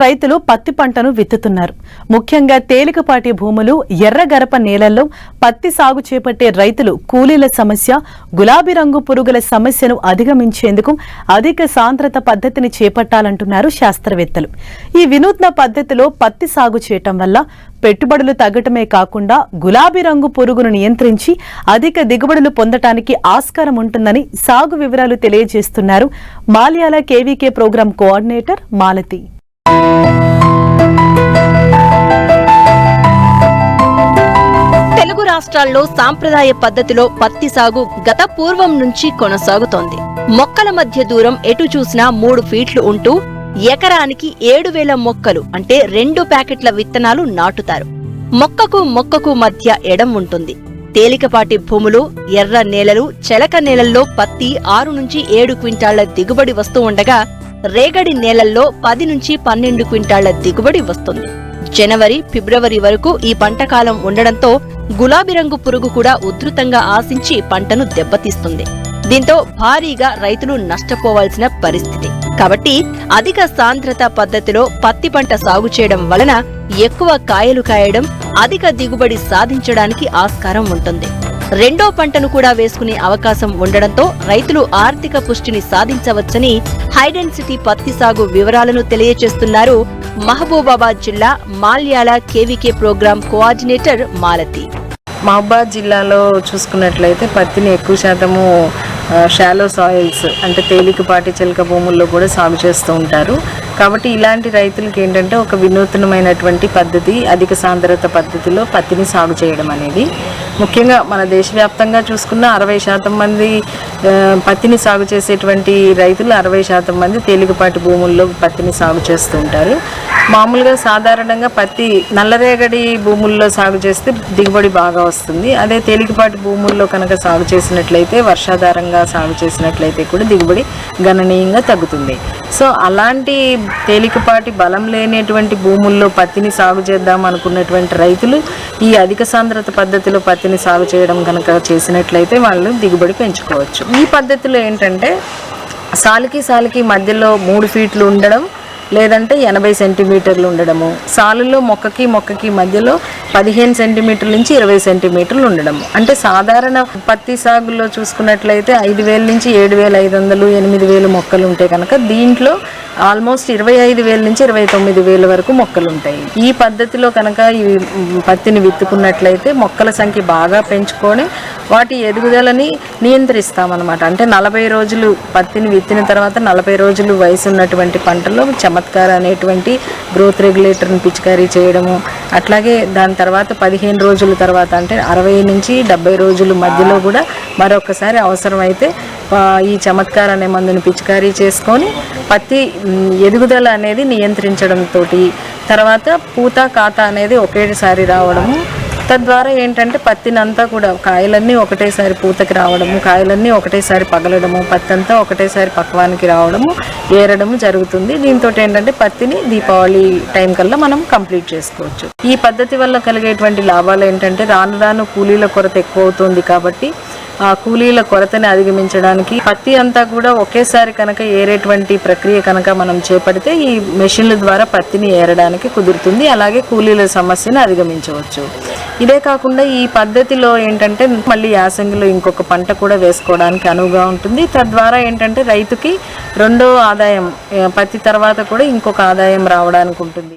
రైతులు పత్తి పంటను విత్తుతున్నారు. ముఖ్యంగా తేలికపాటి భూములు, ఎర్రగరప నేలల్లో పత్తి సాగు చేపట్టే రైతులు కూలీల సమస్య, గులాబీ రంగు పురుగుల సమస్యను అధిగమించేందుకు అధిక సాంద్రత పద్ధతిని చేపట్టాలంటున్నారు శాస్త్రవేత్తలు. ఈ వినూత్న పద్ధతిలో పత్తి సాగు చేయటం వల్ల పెట్టుబడులు తగ్గటమే కాకుండా గులాబీ రంగు పురుగును నియంత్రించి అధిక దిగుబడులు పొందటానికి ఆస్కారం ఉంటుందని సాగు వివరాలు తెలియజేస్తున్నారు Malyala KVK programme coordinator Malathi. Telugu రాష్ట్రాల్లో సాంప్రదాయ పద్ధతిలో పత్తి సాగు గత పూర్వం నుంచి కొనసాగుతోంది. మొక్కల మధ్య దూరం ఎటు చూసినా 3 ఫీట్లు ఉంటూ ఎకరానికి 7,000 మొక్కలు అంటే 2 ప్యాకెట్ల విత్తనాలు నాటుతారు. మొక్కకు మొక్కకు మధ్య ఎడం ఉంటుంది. తేలికపాటి భూములు, ఎర్ర నేలలు, చెలక నేలల్లో పత్తి 6 నుంచి 7 క్వింటాళ్ల దిగుబడి వస్తూ ఉండగా రేగడి నేలల్లో 10 నుంచి 12 క్వింటాళ్ల దిగుబడి వస్తుంది. జనవరి, ఫిబ్రవరి వరకు ఈ పంటకాలం ఉండడంతో గులాబీ రంగు పురుగు కూడా ఉధృతంగా ఆశించి పంటను దెబ్బతీస్తుంది. దీంతో భారీగా రైతులు నష్టపోవాల్సిన పరిస్థితి. కాబట్టి అధిక సాంద్రత పద్ధతిలో పత్తి పంట సాగు చేయడం వలన ఎక్కువ కాయలు కాయడం, అధిక దిగుబడి సాధించడానికి ఆస్కారం ఉంటుంది. రెండో పంటను కూడా వేసుకునే అవకాశం ఉండడంతో రైతులు ఆర్థిక పుష్టిని సాధించవచ్చని హైడెన్సిటీ పత్తి సాగు వివరాలను తెలియజేస్తున్నారు మహబూబాబాద్ జిల్లా Malyala KVK programme coordinator Malathi. Mahabubabad జిల్లాలో చూసుకున్నట్లయితే పత్తిని ఎక్కువ శాతము షాలో సాయిల్స్ అంటే తేలికపాటి చిలక భూముల్లో కూడా సాగు చేస్తూ ఉంటారు. కాబట్టి ఇలాంటి రైతులకి ఏంటంటే ఒక వినూత్నమైనటువంటి పద్ధతి, అధిక సాంద్రత పద్ధతిలో పత్తిని సాగు చేయడం అనేది. ముఖ్యంగా మన దేశవ్యాప్తంగా చూసుకున్న 60% మంది పత్తిని సాగు చేసేటువంటి రైతులు 60% మంది తేలికపాటి భూముల్లో పత్తిని సాగు చేస్తూ ఉంటారు. మామూలుగా సాధారణంగా పత్తి నల్లరేగడి భూముల్లో సాగు చేస్తే దిగుబడి బాగా వస్తుంది. అదే తేలికపాటి భూముల్లో కనుక సాగు చేసినట్లయితే, వర్షాధారంగా సాగు చేసినట్లయితే కూడా దిగుబడి గణనీయంగా తగ్గుతుంది. సో అలాంటి తేలికపాటి బలం లేనటువంటి భూముల్లో పత్తిని సాగు చేద్దాం అనుకున్నటువంటి రైతులు ఈ అధిక సాంద్రత పద్ధతిలో పత్తిని సాగు చేయడం కనుక చేసినట్లయితే వాళ్ళు దిగుబడి పెంచుకోవచ్చు. ఈ పద్ధతిలో ఏంటంటే సాలుకి మధ్యలో 3 ఫీట్లు ఉండడం, లేదంటే 80 సెంటీమీటర్లు ఉండడము, సాలుల్లో మొక్కకి మధ్యలో 15 సెంటీమీటర్ల నుంచి 20 సెంటీమీటర్లు ఉండడము. అంటే సాధారణ పత్తి సాగులో చూసుకున్నట్లయితే 5,000 నుంచి 7,500, 8,000 మొక్కలు ఉంటాయి కనుక దీంట్లో ఆల్మోస్ట్ 25,000 నుంచి 29,000 వరకు మొక్కలు ఉంటాయి. ఈ పద్ధతిలో కనుక ఈ పత్తిని విత్తుకున్నట్లయితే మొక్కల సంఖ్య బాగా పెంచుకొని వాటి ఎదుగుదలని నియంత్రిస్తామన్నమాట. అంటే 40 రోజులు పత్తిని విత్తిన తర్వాత 40 రోజులు వయసు ఉన్నటువంటి పంటలో చమత్కార అనేటువంటి గ్రోత్ రెగ్యులేటర్ని పిచికారీ చేయడము, అట్లాగే దాని తర్వాత 15 రోజుల తర్వాత అంటే 60 నుంచి 70 రోజుల మధ్యలో కూడా మరొకసారి అవసరమైతే ఈ చమత్కార అనే మందుని పిచికారీ చేసుకొని పత్తి ఎదుగుదల అనేది నియంత్రించడంతో తర్వాత పూత కాత అనేది ఒకేసారి రావడము, తద్వారా ఏంటంటే పత్తినంతా కూడా కాయలన్నీ ఒకటేసారి పూతకి రావడము, కాయలన్నీ ఒకటేసారి పగలడము, పత్తి అంతా ఒకటేసారి పక్వానికి రావడము, ఏరడము జరుగుతుంది. దీంతో ఏంటంటే పత్తిని దీపావళి టైం కల్లా మనం కంప్లీట్ చేసుకోవచ్చు. ఈ పద్ధతి వల్ల కలిగేటువంటి లాభాలు ఏంటంటే రాను కూలీల కొరత ఎక్కువ అవుతుంది. కాబట్టి ఆ కూలీల కొరతని అధిగమించడానికి పత్తి అంతా కూడా ఒకేసారి కనుక ఏరేటువంటి ప్రక్రియ కనుక మనం చేపడితే ఈ మెషిన్ల ద్వారా పత్తిని ఏరడానికి కుదురుతుంది. అలాగే కూలీల సమస్యను అధిగమించవచ్చు. ఇదే కాకుండా ఈ పద్ధతిలో ఏంటంటే మళ్ళీ యాసంగిలో ఇంకొక పంట కూడా వేసుకోవడానికి అనువుగా ఉంటుంది. తద్వారా ఏంటంటే రైతుకి రెండో ఆదాయం, పత్తి తర్వాత కూడా ఇంకొక ఆదాయం రావడానికి ఉంటుంది.